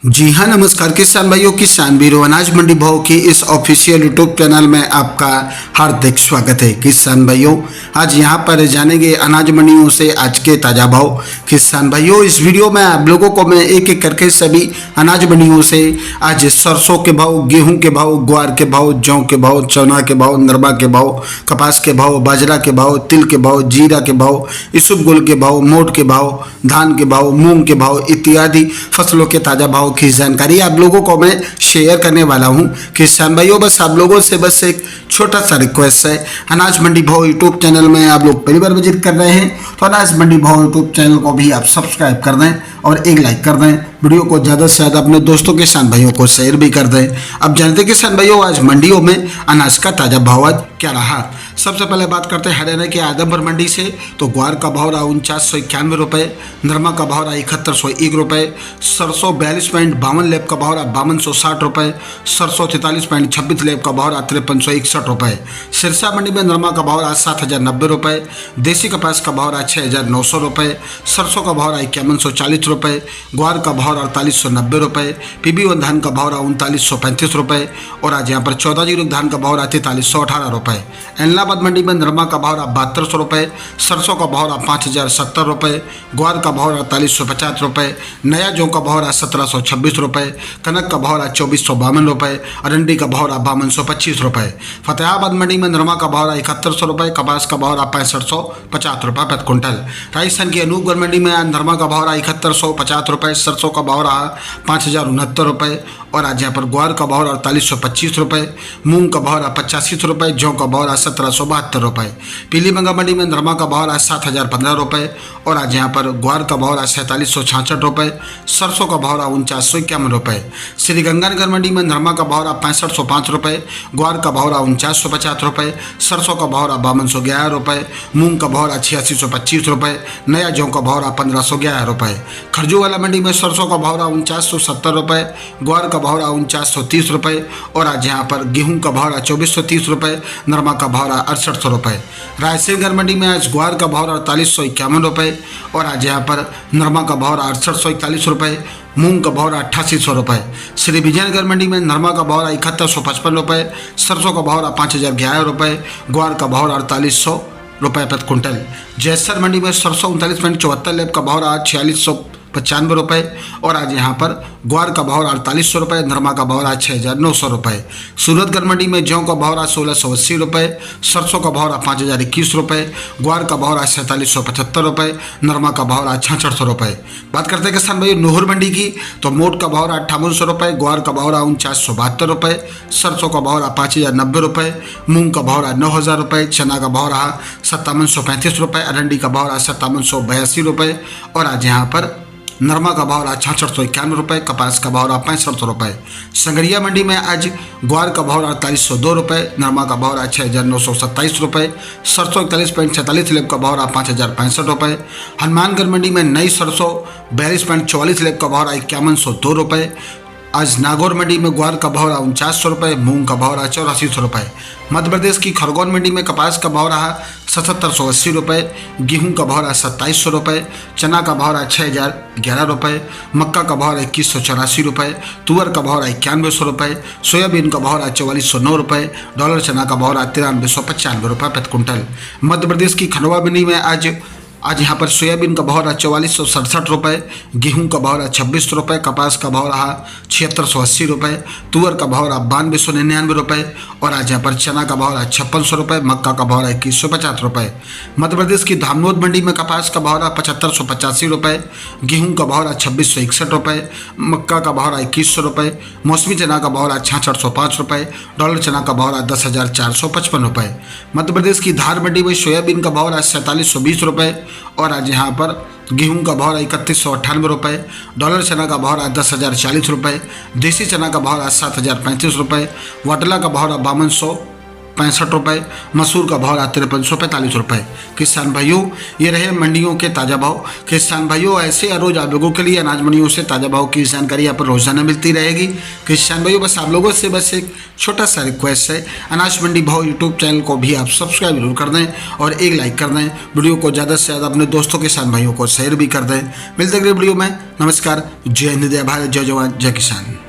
जी हाँ, नमस्कार किसान भाइयों, किसान वीरों, अनाज मंडी भाव की इस ऑफिशियल यूट्यूब चैनल में आपका हार्दिक स्वागत है। किसान भाइयों, आज यहाँ पर जानेंगे अनाज मंडियों से आज के ताज़ा भाव। किसान भाइयों, इस वीडियो में आप लोगों को मैं एक एक करके सभी अनाज मंडियों से आज सरसों के भाव, गेहूं के भाव, ग्वार के भाव, जौ के भाव, चना के भाव, नरमा के भाव, कपास के भाव, बाजरा के भाव, तिल के भाव, जीरा के भाव, इसबगोल के भाव, मोट के भाव, धान के भाव, मूंग के भाव इत्यादि फसलों के ताज़ा भाव की जानकारी आप लोगों को मैं शेयर करने वाला हूं। किसान भाइयों, बस आप लोगों से बस एक छोटा सा रिक्वेस्ट है, अनाज मंडी भाव यूट्यूब चैनल में आप लोग पहली बार विजिट कर रहे हैं तो अनाज मंडी भाव यूट्यूब चैनल को भी आप सब्सक्राइब कर दें और एक लाइक कर दें। वीडियो को ज़्यादा से ज़्यादा अपने दोस्तों किसान भाइयों को शेयर भी कर दें। अब जानते किसान भाइयों, आज मंडियों में अनाज का ताज़ा भाव आज क्या रहा। सबसे पहले बात करते हैं हरियाणा के आदमपुर मंडी से। तो ग्वार का भाव रहा 4991 रुपये, नरमा का भाव रहा 7101 रुपये, सरसों 42.52 लेब का भाव रहा 5260 रुपये, सरसों 43.26 लेब का भाव रहा 5361 रुपये, सिरसा मंडी में नरमा का भाव रहा 7090 रुपये, देसी कपास का भाव रहा 6900 रुपये, सरसों का भाव रहा 5140 रुपये, ग्वार का भाव रहा 4890 रुपये, PB1 धान का भाव रहा 3935 रुपये और आज यहाँ पर 14 धान का भाव रहा 4318 रुपये। एलनाबाद मंडी में नरमा का भाव रहा 7200 रुपये, सरसों का भाव रहा 5070 रुपये, ग्वार का भाव रहा 4350 रुपये, नया जौ का भाव रहा 1726 रुपये, कनक का भाव रहा 2452 रुपये, अरंडी का भाव रहा 5225 रुपये। फतेहाबाद मंडी में नरमा का भाव रहा 7100 रुपये, कपास का भाव रहा 6550 रुपये प्रति क्विंटल। राजस्थान की अनूपगढ़ मंडी में आज नरमा का भाव रहा 7150 रुपये, सरसों का भाव रहा 5069 रुपये और आज यहाँ पर ग्वार का भाव रहा 4825 रुपये, मूंग का भाव रहा 85 रुपये, जौ का भाव रहा 1772 रुपये। पीलीभंगा मंडी में नरमा का भाव रहा 7015 रुपये और आज यहाँ पर ग्वार का भाव रहा 4766 रुपये, सरसों का भाव रहा 4951 रुपये। श्रीगंगानगर मंडी में नरमा का भाव रहा 6505 रुपये, ग्वार का भाव रहा 4950 रुपये, सरसों का भाव रहा 5211 रुपये, मूंग का भाव रहा 8625 रुपये, नया जौ का भाव रहा 1511 रुपये। खरजूवाला मंडी में सरसों का भाव रहा 4970 रुपये, ग्वार का भाव रहा 4930 रुपये और आज यहाँ पर गेहूं का भाव रहा 2430 रुपये, नरमा का भाव रहा 6800 रुपये। रायसेनगढ़ मंडी में आज ग्वार का भाव रहा 4851 रुपये और आज यहाँ पर नरमा का भाव रहा 6841 रुपये, मूंग का भाव रहा 8800 रुपये। श्री विजयनगर मंडी में नरमा का भाव रहा 7155 रुपये, सरसों का भाव रहा 5011 रुपये, ग्वार का भाव रहा 4800 रुपये प्रति क्विंटल। जैसर मंडी में सरसों 39.74 लेब का भाव रहा 4695 रुपये और आज यहाँ पर ग्वार का भाव रहा 4800 रुपये, नरमा का भाव रहा 6900 रुपये। सूरतगढ़ मंडी में जौ का भाव रहा 1680 रुपये, सरसों का भाव रहा 5021 रुपये, ग्वार का भाव रहा 4775 रुपये, नरमा का भाव रहा 6600 रुपये। बात करते हैं किसान भाई नूहर मंडी की। तो मोट का भाव रहा 5800 रुपये, ग्वार का भाव रहा 4972 रुपये, सरसों का भाव रहा 5090 रुपये, मूंग का भाव रहा 9000 रुपये, चना का भाव रहा 5735 रुपये, अरंडी का भाव रहा 5782 रुपये और आज यहाँ पर नरमा का भाव रहा 6691 रुपये, कपास का भाव रहा 6500 रुपये। संगरिया मंडी में आज ग्वार का भाव रहा 4802 रुपये, नरमा का भाव रहा 6927 रुपये, सरसों 41.46 लेब का भाव रहा 5065 रुपये। हनुमानगढ़ मंडी में नई सरसों 42.44 लेब का भाव रहा 5102 रुपये। आज नागौर मंडी में ग्वार का भाव रहा 4900 रुपये, मूंग का भाव रहा 8400 रुपये। मध्य प्रदेश की खरगोन मंडी में कपास का भाव रहा 7780 रुपये, गेहूं का भाव रहा 2700 रुपये, चना का भाव रहा 6011 रुपये, मक्का का भाव रहा 2184 रुपये, तुअर का भाव रहा 9100 रुपये, सोयाबीन का भाव रहा 4409 रुपये, डॉलर चना का भाव रहा 9395 रुपये प्रति क्विंटल। मध्य प्रदेश की खंडवा मंडी में आज यहाँ पर सोयाबीन का भाव रहा 4467 रुपये, गेहूं का भाव रहा 26 रुपये, कपास का भाव रहा 7680 रुपये, तुअर का भाव रहा 9299 रुपये और आज यहाँ पर चना का भाव रहा 5600 रुपये, मक्का का भाव रहा 2150 रुपये। मध्य प्रदेश की धामनोद मंडी में कपास का भाव रहा 7585 रुपये, गेहूं का भाव रहा 2661 रुपये, मक्का का भाव रहा 2100 रुपये, मौसमी चना का भाव रहा 6605 रुपये, डॉलर चना का भाव रहा 10455 रुपये। मध्य प्रदेश की धार मंडी में सोयाबीन का भाव रहा 4720 रुपये और आज यहाँ पर गेहूं का भाव रहा 3198 रुपये, डॉलर चना का भाव रहा 10,040 रुपये, देसी चना का भाव रहा 7035 रुपये, वाटला का भाव रहा 52 65 रुपये, मसूर का भाव रहा 5345 रुपये। किसान भाइयों, ये रहे मंडियों के ताज़ा भाव। किसान भाइयों, ऐसे रोज आप लोगों के लिए अनाज मंडियों से ताज़ा भाव की जानकारी यहाँ पर रोजाना मिलती रहेगी। किसान भाइयों, बस आप लोगों से बस एक छोटा सा रिक्वेस्ट है, अनाज मंडी भाव यूट्यूब चैनल को भी आप सब्सक्राइब जरूर कर दें और एक लाइक कर दें। वीडियो को ज़्यादा से ज़्यादा अपने दोस्तों किसान भाइयों को शेयर भी कर दें। मिलते अगले वीडियो में। नमस्कार, जय हिंद, जय भारत, जय जवान, जय किसान।